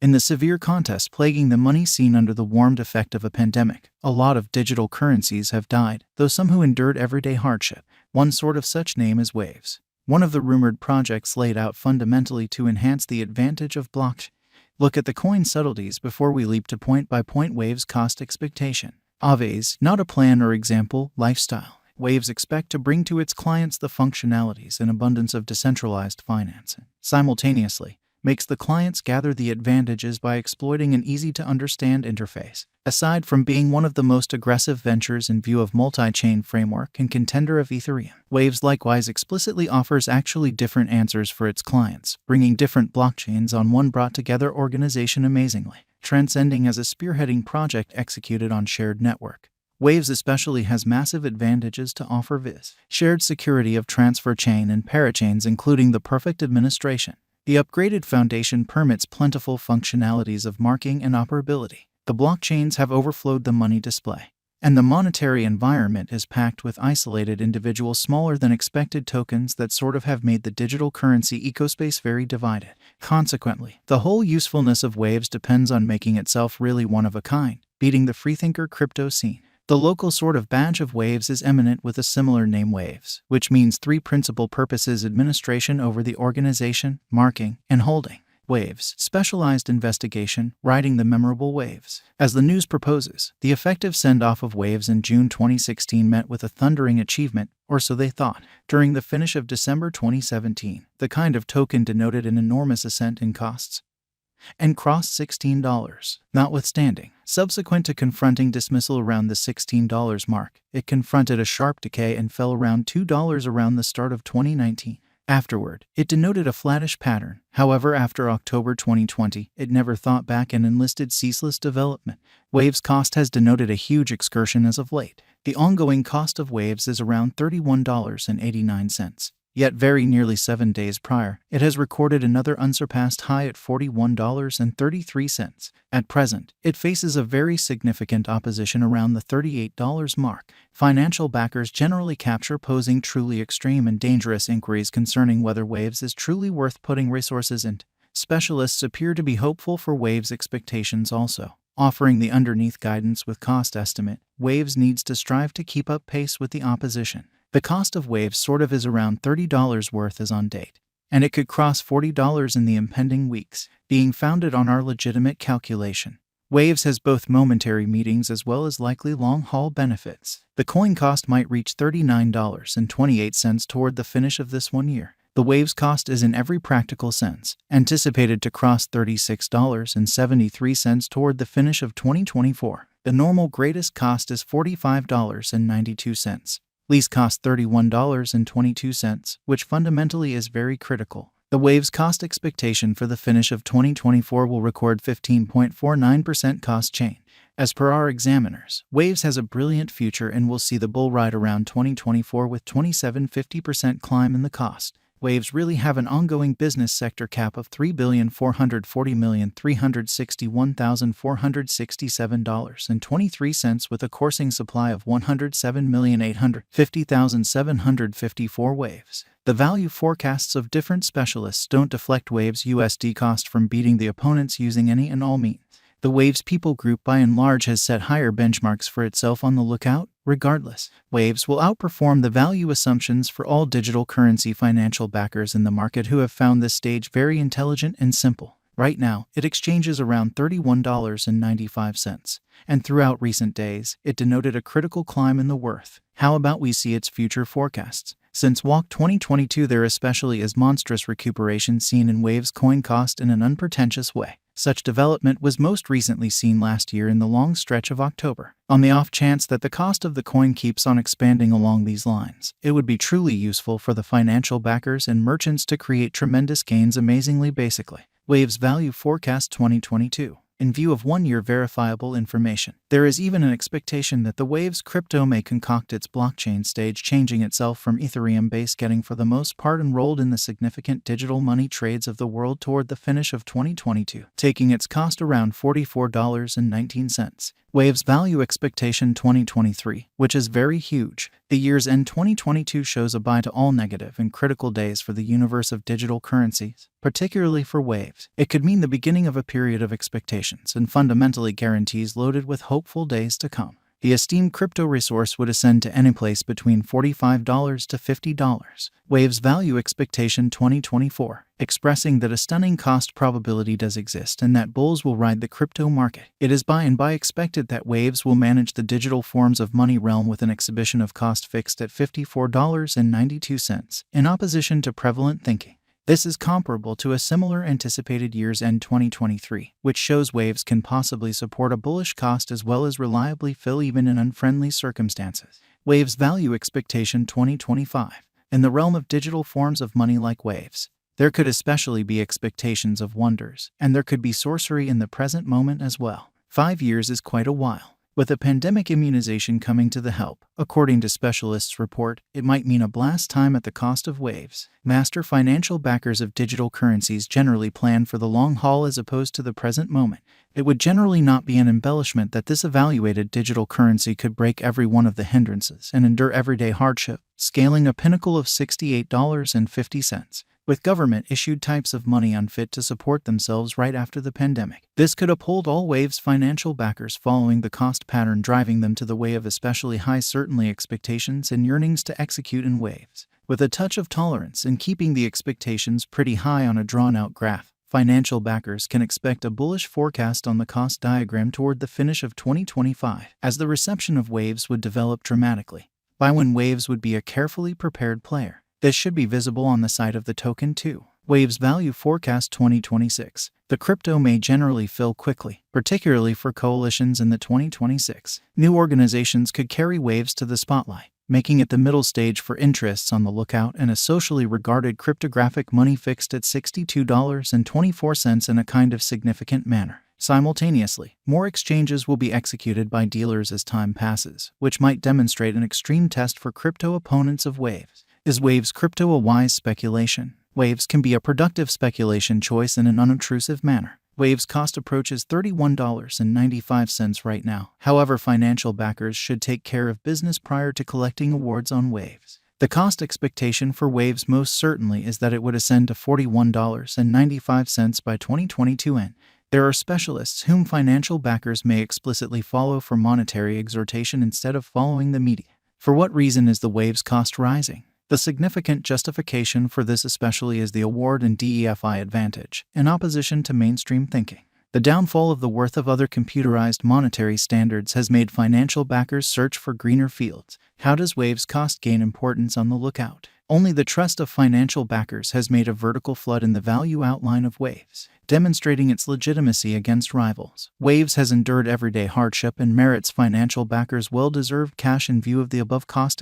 In the severe contest plaguing the money scene under the warmed effect of a pandemic, a lot of digital currencies have died, though some who endured everyday hardship. One sort of such name is Waves, one of the rumored projects laid out fundamentally to enhance the advantage of blockchain. Look at the coin subtleties before we leap to point-by-point Waves cost expectation. Aves, not a plan or example, lifestyle. Waves expect to bring to its clients the functionalities and abundance of decentralized finance, and simultaneously makes the clients gather the advantages by exploiting an easy-to-understand interface. Aside from being one of the most aggressive ventures in view of multi-chain framework and contender of Ethereum, Waves likewise explicitly offers actually different answers for its clients, bringing different blockchains on one brought-together organization amazingly, transcending as a spearheading project executed on shared network. Waves especially has massive advantages to offer viz. Shared security of transfer chain and parachains, including the perfect administration. The upgraded foundation permits plentiful functionalities of marking and operability. The blockchains have overflowed the money display, and the monetary environment is packed with isolated individual smaller than expected tokens that sort of have made the digital currency ecospace very divided. Consequently, the whole usefulness of Waves depends on making itself really one of a kind, beating the freethinker crypto scene. The local sort of badge of Waves is eminent with a similar name Waves, which means three principal purposes: administration over the organization, marking, and holding. Waves, specialized investigation, riding the memorable waves. As the news proposes, the effective send-off of Waves in June 2016 met with a thundering achievement, or so they thought. During the finish of December 2017, the kind of token denoted an enormous ascent in costs and crossed $16. Notwithstanding, subsequent to confronting dismissal around the $16 mark, it confronted a sharp decay and fell around $2 around the start of 2019. Afterward, it denoted a flattish pattern. However, after October 2020, it never thought back and enlisted ceaseless development. Waves cost has denoted a huge excursion as of late. The ongoing cost of Waves is around $31.89. Yet very nearly 7 days prior, it has recorded another unsurpassed high at $41.33. At present, it faces a very significant opposition around the $38 mark. Financial backers generally capture posing truly extreme and dangerous inquiries concerning whether Waves is truly worth putting resources into. Specialists appear to be hopeful for Waves' expectations also. Offering the underneath guidance with cost estimate, Waves needs to strive to keep up pace with the opposition. The cost of Waves sort of is around $30 worth as on date, and it could cross $40 in the impending weeks, being founded on our legitimate calculation. Waves has both momentary meetings as well as likely long-haul benefits. The coin cost might reach $39.28 toward the finish of this 1 year. The Waves cost is in every practical sense anticipated to cross $36.73 toward the finish of 2024. The normal greatest cost is $45.92. Lease cost $31.22, which fundamentally is very critical. The Waves cost expectation for the finish of 2024 will record 15.49% cost chain. As per our examiners, Waves has a brilliant future and will see the bull ride around 2024 with 27.50% climb in the cost. Waves really have an ongoing business sector cap of $3,440,361,467.23 with a coursing supply of 107,850,754 Waves. The value forecasts of different specialists don't deflect Waves' USD cost from beating the opponents using any and all means. The Waves people group by and large has set higher benchmarks for itself on the lookout. Regardless, Waves will outperform the value assumptions for all digital currency financial backers in the market who have found this stage very intelligent and simple. Right now, it exchanges around $31.95, and throughout recent days, it denoted a critical climb in the worth. How about we see its future forecasts? Since WAC 2022, there especially is monstrous recuperation seen in Waves coin cost in an unpretentious way. Such development was most recently seen last year in the long stretch of October. On the off chance that the cost of the coin keeps on expanding along these lines, it would be truly useful for the financial backers and merchants to create tremendous gains amazingly basically. Waves Value Forecast 2022. In view of 1 year verifiable information, there is even an expectation that the Waves crypto may concoct its blockchain stage, changing itself from Ethereum base, getting for the most part enrolled in the significant digital money trades of the world toward the finish of 2022, taking its cost around $44.19. Waves Value Expectation 2023, which is very huge. The year's end 2022 shows a buy to all negative and critical days for the universe of digital currencies, particularly for Waves. It could mean the beginning of a period of expectations and fundamentally guarantees loaded with hopeful days to come. The esteemed crypto resource would ascend to any place between $45 to $50. Waves Value Expectation 2024, expressing that a stunning cost probability does exist and that bulls will ride the crypto market. It is by and by expected that Waves will manage the digital forms of money realm with an exhibition of cost fixed at $54.92, in opposition to prevalent thinking. This is comparable to a similar anticipated year's end 2023, which shows Waves can possibly support a bullish cost as well as reliably fill even in unfriendly circumstances. Waves Value Expectation 2025. In the realm of digital forms of money like Waves, there could especially be expectations of wonders, and there could be sorcery in the present moment as well. 5 years is quite a while. With a pandemic immunization coming to the help, according to specialists' report, it might mean a blast time at the cost of Waves. Master financial backers of digital currencies generally plan for the long haul as opposed to the present moment. It would generally not be an embellishment that this evaluated digital currency could break every one of the hindrances and endure everyday hardship, scaling a pinnacle of $68.50. With government-issued types of money unfit to support themselves right after the pandemic. This could uphold all Waves financial backers following the cost pattern, driving them to the way of especially high certainly expectations and yearnings to execute in Waves. With a touch of tolerance and keeping the expectations pretty high on a drawn-out graph, financial backers can expect a bullish forecast on the cost diagram toward the finish of 2025, as the reception of Waves would develop dramatically. By when Waves would be a carefully prepared player. This should be visible on the side of the token too. Waves Value Forecast 2026. The crypto may generally fill quickly, particularly for coalitions in the 2026. New organizations could carry Waves to the spotlight, making it the middle stage for interests on the lookout and a socially regarded cryptographic money fixed at $62.24 in a kind of significant manner. Simultaneously, more exchanges will be executed by dealers as time passes, which might demonstrate an extreme test for crypto opponents of Waves. Is Waves crypto a wise speculation? Waves can be a productive speculation choice in an unobtrusive manner. Waves cost approaches $31.95 right now. However, financial backers should take care of business prior to collecting awards on Waves. The cost expectation for Waves most certainly is that it would ascend to $41.95 by 2022 end. There are specialists whom financial backers may explicitly follow for monetary exhortation instead of following the media. For what reason is the Waves cost rising? The significant justification for this especially is the award and DEFI advantage, in opposition to mainstream thinking. The downfall of the worth of other computerized monetary standards has made financial backers search for greener fields. How does Waves cost gain importance on the lookout? Only the trust of financial backers has made a vertical flood in the value outline of Waves, demonstrating its legitimacy against rivals. Waves has endured everyday hardship and merits financial backers' well-deserved cash in view of the above cost